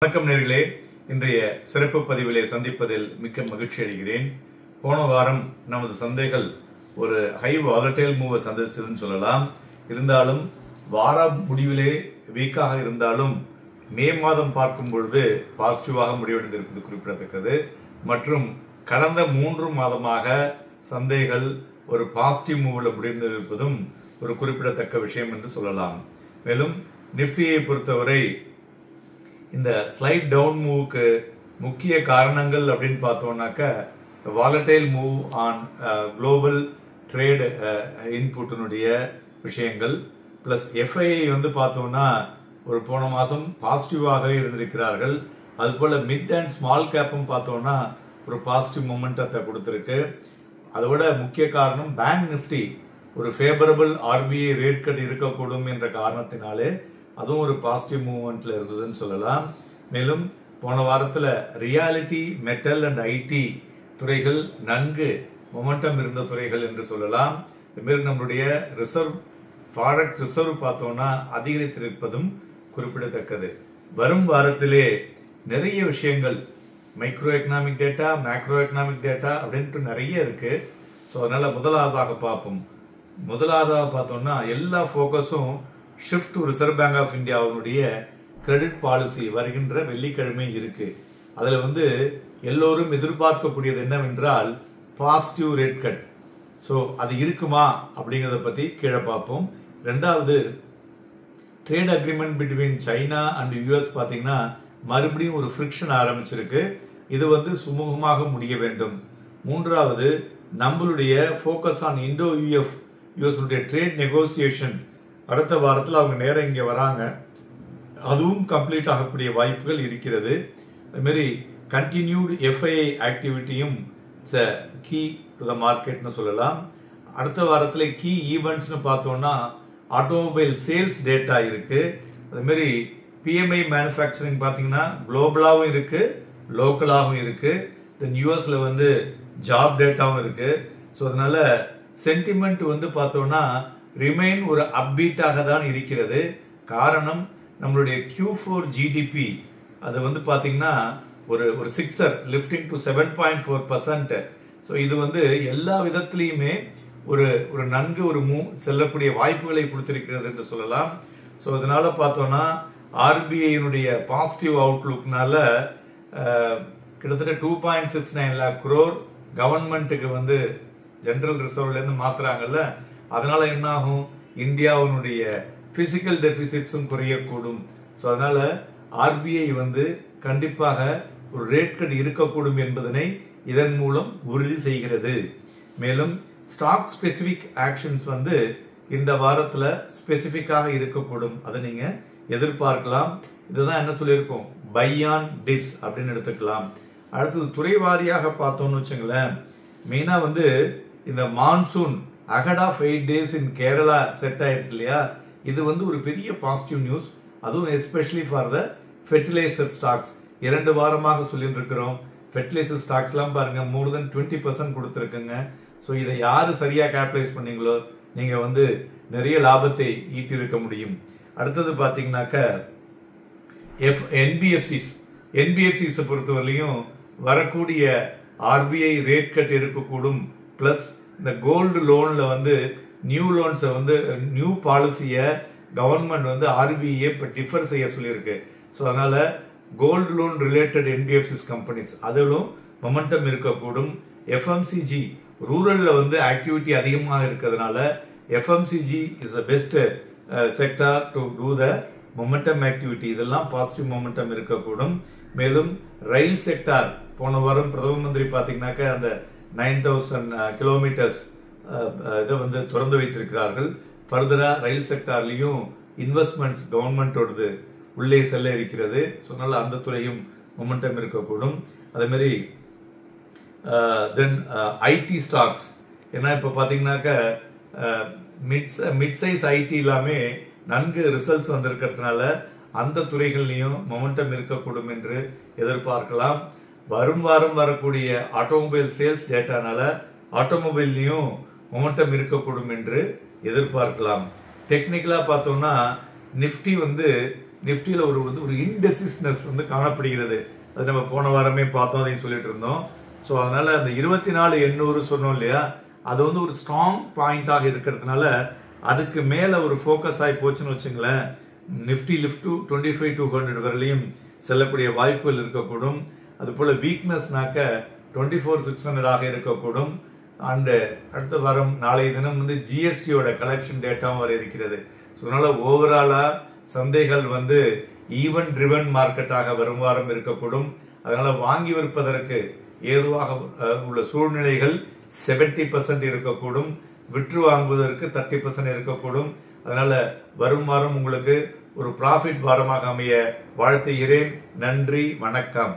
வணக்கம் நேர்களே, இன்றைய சிறப்பு பதிவிலே சந்திப்பதில் மிக்க மகிழ்ச்சி அடைகிறேன். போன வாரம் நமது சந்தைகள் ஒரு ஹை வாலடைல் மூவ் சந்திச்சதுன்னு சொல்லலாம். இருந்தாலும் வார முடிவிலே வீக்காக இருந்தாலும் மே மாதம் பார்க்கும் பொழுது பாசிட்டிவாக முடிவடைந்திருப்பது குறிப்பிடத்தக்கது. மற்றும் கடந்த 3 மாதமாக சந்தைகள் ஒரு பாசிட்டிவ் மூவ்ல முடிந்திருப்பதும் ஒரு குறிப்பிடத்தக்க விஷயம் என்று சொல்லலாம். மேலும் நிப்டியை பொறுத்தவரை இந்த ஸ்லைட் டவுன் மூவுக்கு முக்கிய காரணங்கள் அப்படின்னு பார்த்தோம்னாக்க volatile move on global trade இன்புட்டினுடைய விஷயங்கள் பிளஸ் எஃப்ஐஐ பார்த்தோம்னா ஒரு போன மாசம் பாசிட்டிவாக இருந்திருக்கிறார்கள். அதுபோல மிட் அண்ட் ஸ்மால் கேப்பும் பார்த்தோம்னா ஒரு பாசிட்டிவ் மொமெண்டத்தை கொடுத்திருக்கு. அதோட முக்கிய காரணம் பேங்க் நிப்டி ஒரு ஃபேவரபிள் ஆர்பிஐ ரேட் கட் இருக்கக்கூடும் என்ற காரணத்தினாலே அதுவும் ஒரு பாசிட்டிவ் மூவ்மெண்ட்ல இருந்ததுன்னு சொல்லலாம். மேலும் போன வாரத்துல ரியாலிட்டி, மெட்டல் அண்ட் ஐடி துறைகள் நன்கு மொமெண்டம் இருந்த துறைகள் என்று சொல்லலாம். மேலும் நம்மளுடைய ரிசர்வ் ஃபாரெக்ஸ் ரிசர்வ் பார்த்தோம்னா அதிகரித்திருப்பதும் குறிப்பிடத்தக்கது. வரும் வாரத்திலே நிறைய விஷயங்கள் micro economic data, macro economic data அப்படின்ட்டு நிறைய இருக்கு. ஸோ அதனால முதலாவதாக பார்ப்போம். முதலாவதாக பார்த்தோம்னா எல்லா ஃபோக்கஸும் shift to reserve bank of இந்தியாவுடைய கிரெடிட் பாலிசி வருகின்ற வெள்ளிக்கிழமை இருக்கு. அதுல எல்லோரும் எதிர்பார்க்கக்கூடியது என்னவென்றால் பாசிட்டிவ் ரேட் கட். ஸோ அது இருக்குமா அப்படிங்கறத பத்தி கீழே பார்ப்போம். ரெண்டாவது, trade agreement between China and US பாத்தீங்கன்னா மறுபடியும் ஒரு ஃபிரிக்ஷன் ஆரம்பிச்சிருக்கு. இது சுமூகமாக முடிய வேண்டும். மூன்றாவது, நம்மளுடைய focus on Indo US trade negotiation அடுத்த வாரத்தில் அவங்க நேரம் இங்க வராங்க. அதுவும் கம்ப்ளீட் ஆகக்கூடிய வாய்ப்புகள் இருக்கிறது. அது மாதிரி கண்டினியூட் எஃப்ஐஐ ஆக்டிவிட்டியும் கீ டு த மார்க்கெட்னு சொல்லலாம். அடுத்த வாரத்தில் கீ ஈவெண்ட்ஸ்னு பார்த்தோம்னா ஆட்டோமொபைல் சேல்ஸ் டேட்டா இருக்கு. அது மாதிரி பிஎம்ஐ மேனுஃபேக்சரிங் பார்த்தீங்கன்னா குளோபலாகவும் இருக்கு, லோக்கலாகவும் இருக்கு. தென் யூஎஸ்ல ஜாப் டேட்டாவும் இருக்கு. ஸோ அதனால சென்டிமெண்ட் பார்த்தோம்னா ரிமைன் ஒரு அப்பீட்டாக தான் இருக்கிறது. காரணம் நம்மளுடைய Q4 ஜிடிபி அது பாத்தீங்கன்னா ஒரு சிக்ஸர் லிஃப்டிங் டு 7.4%. ஸோ இது எல்லா விதத்திலையுமே ஒரு நன்கு ஒரு மூவ் செல்லக்கூடிய வாய்ப்புகளை கொடுத்திருக்கிறது என்று சொல்லலாம். ஸோ அதனால பார்த்தோம்னா ஆர்பிஐனுடைய பாசிட்டிவ் அவுட்லுக்னால கிட்டத்தட்ட 2.69 lakh crore கவர்மெண்ட்டுக்கு ஜெனரல் ரிசர்வ்ல இருந்து மாத்துறாங்கல்ல. அதனால என்ன ஆகும், இந்தியாவுடைய பிசிக்கல் டெபிசிட்ஸும் குறையக்கூடும். ஸோ அதனால ஆர்பிஐ கண்டிப்பாக ஒரு ரேட் கட் இருக்கக்கூடும் என்பதனை இதன் மூலம் உறுதி செய்கிறது. மேலும் ஸ்டாக் ஸ்பெசிபிக் ஆக்ஷன்ஸ் இந்த வாரத்துல ஸ்பெசிபிக்காக இருக்கக்கூடும். அதை நீங்க எதிர்பார்க்கலாம். இதுதான் என்ன சொல்லியிருக்கோம், பை ஆன் டிப்ஸ் அப்படின்னு எடுத்துக்கலாம். அடுத்தது துறை வாரியாக பார்த்தோம்னு வச்சுங்களேன். மெயினா இந்த monsoon ahead of 8 days in Kerala set ஆயிருக்கு இல்லையா, இது ஒரு பெரிய பாசிட்டிவ் நியூஸ். அதுவும் especially for the fertiliser stocks. 2 வாரமாக சொல்லிட்டு இருக்கிறோம். ஃபெர்டிலைசர் ஸ்டாக்ஸ் எல்லாம் பாருங்க மோர் தென் 20% கொடுத்துருக்குங்க. ஸோ இதை யாரு சரியா கேபிடலைஸ் பண்ணீங்களோ நீங்க நிறைய லாபத்தை ஈட்டி இருக்க முடியும். அடுத்தது பாத்தீங்கன்னாக்க என்பிஎஃப்சிஸ் பொறுத்தவரையிலையும் வரக்கூடிய ஆர்பிஐ ரேட் கட் இருக்கக்கூடும். பிளஸ் இந்த கோல்டு லோன்ல நியூ லோன்ஸ் நியூ பாலிசிய கவர்மெண்ட் ஆர்பிஐ இப்ப டிஃபர் செய்ய சொல்லியிருக்கு. ஸோ அதனால gold loan related NBFCs companies அதிலும் மொமெண்டம் இருக்கக்கூடும். எஃப்எம்சிஜி ரூரல்ல ஆக்டிவிட்டி அதிகமாக இருக்கிறதுனால FMCG is the best sector to do the momentum activity. இதெல்லாம் பாசிட்டிவ் மொமெண்டம் இருக்கக்கூடும். மேலும் ரயில் செக்டார் போன வாரம் பிரதம மந்திரி பாத்தீங்கன்னாக்க அந்த 9,000 கிலோமீட்டர்ஸ் இதை திறந்து வைத்திருக்கிறார்கள். ஃபர்தரா ரயில் செக்டார்லயும் இன்வெஸ்ட்மெண்ட்ஸ் கவர்மெண்டோடது உள்ளே செல்ல இருக்கிறது. அதனால அந்த துறையும் மொமெண்டம் இருக்கக்கூடும். அதே மாதிரி தென் ஐடி ஸ்டாக்ஸ், ஏன்னா இப்ப பாத்தீங்கன்னாக்க மிட் சைஸ் ஐடி எல்லாமே நன்கு ரிசல்ட்ஸ் வந்திருக்கிறதுனால அந்த துறைகள்லயும் மொமெண்டம் இருக்கக்கூடும் என்று எதிர்பார்க்கலாம். வரும் வாரம் வரக்கூடிய ஆட்டோமொபைல் சேல்ஸ் டேட்டானால ஆட்டோமொபைல்லையும் மொமெண்டம் இருக்கக்கூடும் என்று எதிர்பார்க்கலாம். டெக்னிக்கலா பார்த்தோம்னா நிப்டி நிப்டியில ஒரு இன்டெசிஸ்னஸ் காணப்படுகிறது. அது நம்ம போன வாரமே பார்த்தோம், அதையும் சொல்லிட்டு இருந்தோம். ஸோ அதனால அந்த 24,800 சொன்னோம் இல்லையா, அது ஒரு ஸ்ட்ராங் பாயிண்டாக இருக்கிறதுனால அதுக்கு மேல ஒரு ஃபோக்கஸ் ஆகி போச்சுன்னு வச்சுங்களேன், நிப்டி லிஃப்ட் டு 25,200 வரலையும் செல்லக்கூடிய வாய்ப்புகள் இருக்கக்கூடும். அது போல வீக்னஸ்னாக்க 24,600 ஆக இருக்கக்கூடும். அண்ட் அடுத்த வாரம் நாளைய தினம் ஜிஎஸ்டியோட கலெக்ஷன் டேட்டாவும் வர இருக்கிறது. ஸோ அதனால ஓவராலா சந்தைகள் ஈவன் ட்ரிவன் மார்க்கெட்டாக வரும் வாரம் இருக்கக்கூடும். அதனால வாங்கி விற்பதற்கு ஏதுவாக உள்ள சூழ்நிலைகள் 70% இருக்கக்கூடும், விற்று வாங்குவதற்கு 30% இருக்கக்கூடும். அதனால வரும் வாரம் உங்களுக்கு ஒரு ப்ராஃபிட் வாரமாக அமைய வாழ்த்துகிறேன். நன்றி, வணக்கம்.